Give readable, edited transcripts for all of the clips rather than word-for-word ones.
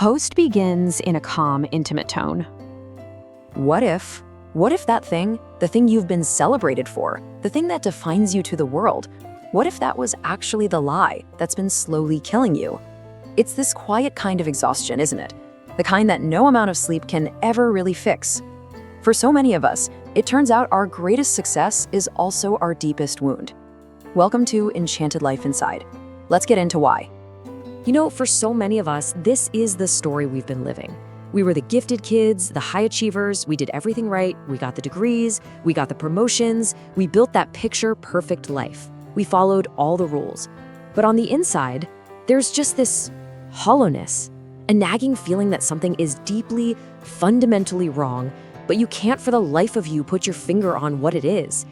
Post begins in a calm, intimate tone. What if? What if that thing, the thing you've been celebrated for, the thing that defines you to the world, what if that was actually the lie that's been slowly killing you? It's this quiet kind of exhaustion, isn't it? The kind that no amount of sleep can ever really fix. For so many of us, it turns out our greatest success is also our deepest wound. Welcome to Enchanted Life Inside. Let's get into why. You know, for so many of us, this is the story we've been living. We were the gifted kids, the high achievers, we did everything right, we got the degrees, we got the promotions, we built that picture-perfect life. We followed all the rules. But on the inside, there's just this hollowness, a nagging feeling that something is deeply, fundamentally wrong, but you can't for the life of you put your finger on what it is.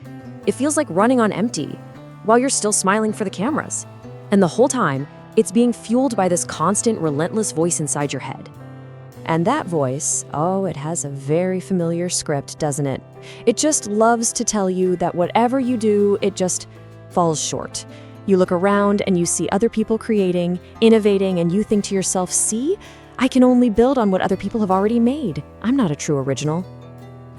It feels like running on empty, while you're still smiling for the cameras. And the whole time, it's being fueled by this constant, relentless voice inside your head. And that voice, oh, it has a very familiar script, doesn't it? It just loves to tell you that whatever you do, it just falls short. You look around and you see other people creating, innovating, and you think to yourself, see, I can only build on what other people have already made. I'm not a true original.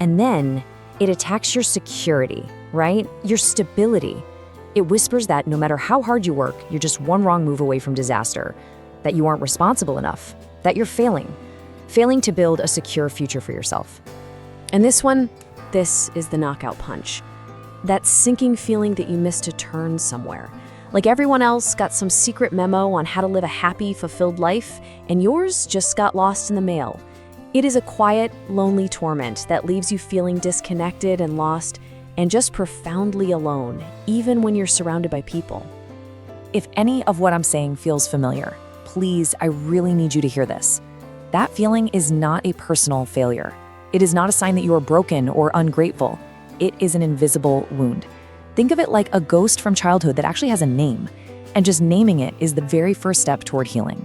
And then it attacks your security, right? Your stability. It whispers that no matter how hard you work, you're just one wrong move away from disaster, that you aren't responsible enough, that you're failing to build a secure future for yourself. And this is the knockout punch. That sinking feeling that you missed a turn somewhere. Like everyone else got some secret memo on how to live a happy, fulfilled life, and yours just got lost in the mail. It is a quiet, lonely torment that leaves you feeling disconnected and lost, and just profoundly alone, even when you're surrounded by people. If any of what I'm saying feels familiar, please, I really need you to hear this. That feeling is not a personal failure. It is not a sign that you are broken or ungrateful. It is an invisible wound. Think of it like a ghost from childhood that actually has a name, and just naming it is the very first step toward healing.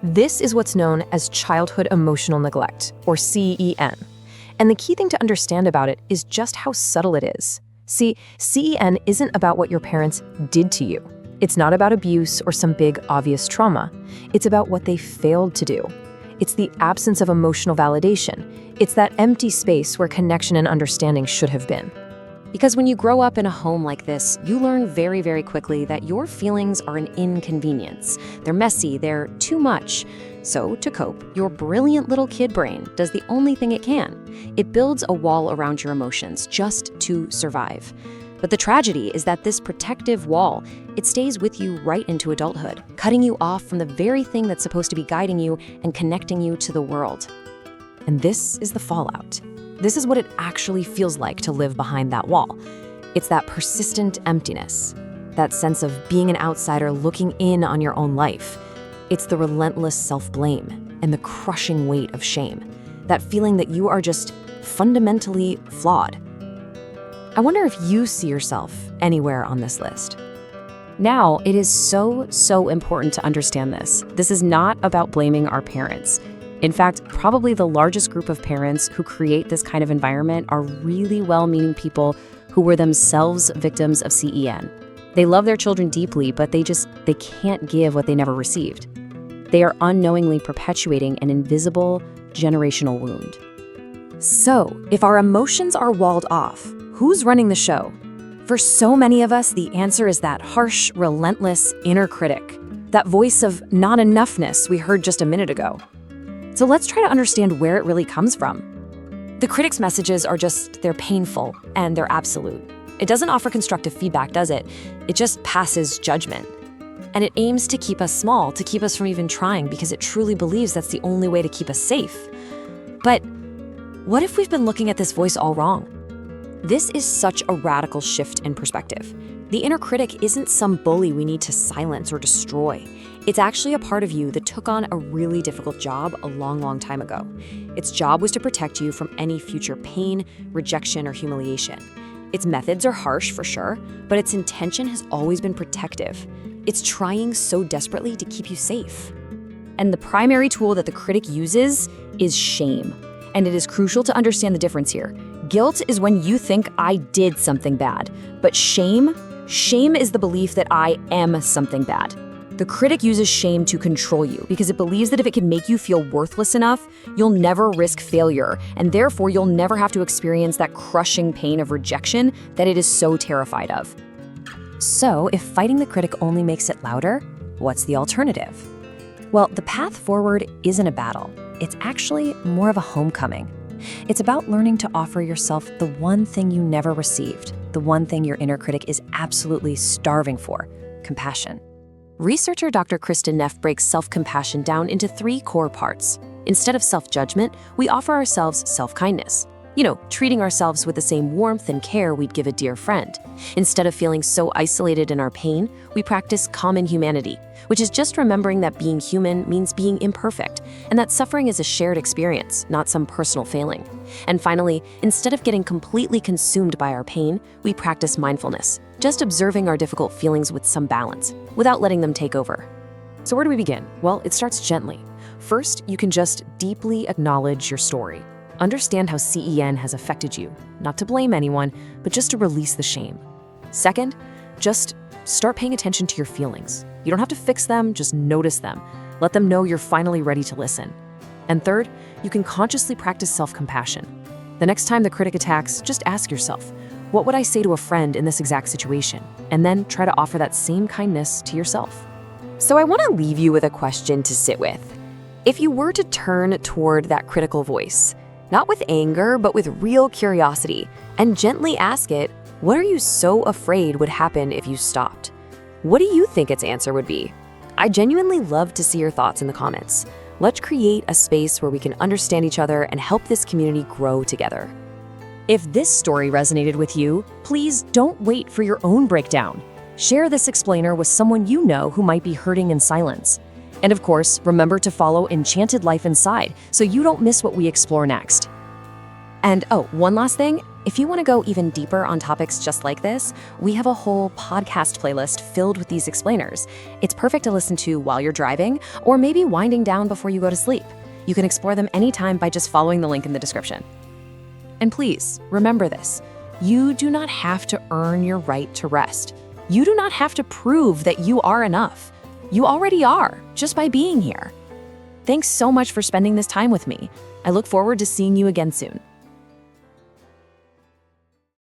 This is what's known as childhood emotional neglect, or CEN. And the key thing to understand about it is just how subtle it is. See, CEN isn't about what your parents did to you. It's not about abuse or some big, obvious trauma. It's about what they failed to do. It's the absence of emotional validation. It's that empty space where connection and understanding should have been. Because when you grow up in a home like this, you learn very, very quickly that your feelings are an inconvenience. They're messy, they're too much. So, to cope, your brilliant little kid brain does the only thing it can. It builds a wall around your emotions just to survive. But the tragedy is that this protective wall, it stays with you right into adulthood, cutting you off from the very thing that's supposed to be guiding you and connecting you to the world. And this is the fallout. This is what it actually feels like to live behind that wall. It's that persistent emptiness, that sense of being an outsider looking in on your own life. It's the relentless self-blame and the crushing weight of shame, that feeling that you are just fundamentally flawed. I wonder if you see yourself anywhere on this list. Now, it is so important to understand this. This is not about blaming our parents. In fact, probably the largest group of parents who create this kind of environment are really well-meaning people who were themselves victims of CEN. They love their children deeply, but they can't give what they never received. They are unknowingly perpetuating an invisible generational wound. So, if our emotions are walled off, who's running the show? For so many of us, the answer is that harsh, relentless inner critic, that voice of not enoughness we heard just a minute ago. So let's try to understand where it really comes from. The critic's messages they're painful and they're absolute. It doesn't offer constructive feedback, does it? It just passes judgment. And it aims to keep us small, to keep us from even trying, because it truly believes that's the only way to keep us safe. But what if we've been looking at this voice all wrong? This is such a radical shift in perspective. The inner critic isn't some bully we need to silence or destroy. It's actually a part of you that took on a really difficult job a long time ago. Its job was to protect you from any future pain, rejection, or humiliation. Its methods are harsh for sure, but its intention has always been protective. It's trying so desperately to keep you safe. And the primary tool that the critic uses is shame. And it is crucial to understand the difference here. Guilt is when you think I did something bad, but shame is the belief that I am something bad. The critic uses shame to control you because it believes that if it can make you feel worthless enough, you'll never risk failure, and therefore you'll never have to experience that crushing pain of rejection that it is so terrified of. So, if fighting the critic only makes it louder, what's the alternative? Well, the path forward isn't a battle. It's actually more of a homecoming. It's about learning to offer yourself the one thing you never received, the one thing your inner critic is absolutely starving for: compassion. Researcher Dr. Kristen Neff breaks self-compassion down into 3 core parts. Instead of self-judgment, we offer ourselves self-kindness. Treating ourselves with the same warmth and care we'd give a dear friend. Instead of feeling so isolated in our pain, we practice common humanity, which is just remembering that being human means being imperfect, and that suffering is a shared experience, not some personal failing. And finally, instead of getting completely consumed by our pain, we practice mindfulness, just observing our difficult feelings with some balance, without letting them take over. So where do we begin? Well, it starts gently. First, you can just deeply acknowledge your story. Understand how CEN has affected you, not to blame anyone, but just to release the shame. Second, just start paying attention to your feelings. You don't have to fix them, just notice them. Let them know you're finally ready to listen. And third, you can consciously practice self-compassion. The next time the critic attacks, just ask yourself, what would I say to a friend in this exact situation? And then try to offer that same kindness to yourself. So I want to leave you with a question to sit with. If you were to turn toward that critical voice, not with anger, but with real curiosity, and gently ask it, what are you so afraid would happen if you stopped? What do you think its answer would be? I genuinely love to see your thoughts in the comments. Let's create a space where we can understand each other and help this community grow together. If this story resonated with you, please don't wait for your own breakdown. Share this explainer with someone you know who might be hurting in silence. And of course, remember to follow Enchanted Life Inside so you don't miss what we explore next. And one last thing, if you want to go even deeper on topics just like this, we have a whole podcast playlist filled with these explainers. It's perfect to listen to while you're driving or maybe winding down before you go to sleep. You can explore them anytime by just following the link in the description. And please, remember this. You do not have to earn your right to rest. You do not have to prove that you are enough. You already are, just by being here. Thanks so much for spending this time with me. I look forward to seeing you again soon.